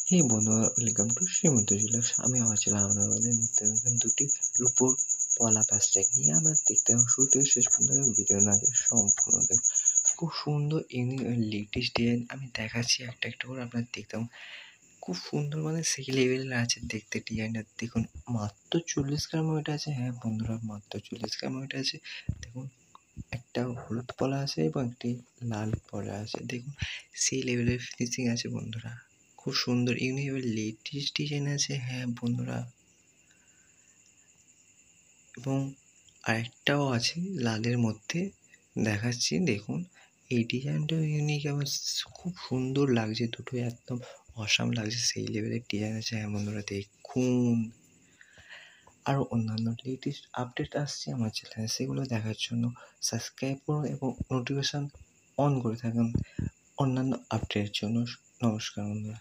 হে বন্ধুরা, welcome to Shrimanta jewellers. আমি আবার ছিলাম আপনাদের নিত্য নতুন দুটি রূপোর পলা প্যাচটেক নিয়ে। আমরা দেখতে শুরু থেকে শেষ পর্যন্ত ভিডিও না সম্পূর্ণ দেখুন। খুব সুন্দর লেটেস্ট ডিজাইন আমি দেখাচ্ছি একটা একটা করে আপনার দেখতাম। খুব সুন্দর, মানে সেই লেভেলের আছে দেখতে ডিজাইনটা দেখুন। মাত্র 40 গ্রাম ওয়েট আছে। হ্যাঁ বন্ধুরা, মাত্র 40 গ্রাম ওয়েট আছে। দেখুন, একটা হলুদ পলা আছে এবং একটি লাল পলা আছে। দেখুন সেই লেভেলের ফিনিশিং আছে বন্ধুরা। খুব সুন্দর ইউনিক লেটেস্ট ডিজাইন আছে। হ্যাঁ বন্ধুরা, এবং আরেকটাও আছে লালের মধ্যে, দেখাচ্ছি দেখুন। এই ডিজাইনটাও ইউনিক এবং খুব সুন্দর লাগছে, দুটোই একদম অসাম লাগছে, সেই লেভেলের ডিজাইন আছে। হ্যাঁ বন্ধুরা দেখুন, আরও অন্যান্য লেটেস্ট আপডেট আসছে আমার চ্যানেলে, সেগুলো দেখার জন্য সাবস্ক্রাইব করুন এবং নোটিফিকেশান অন করে থাকুন অন্যান্য আপডেটের জন্য। নমস্কার বন্ধুরা।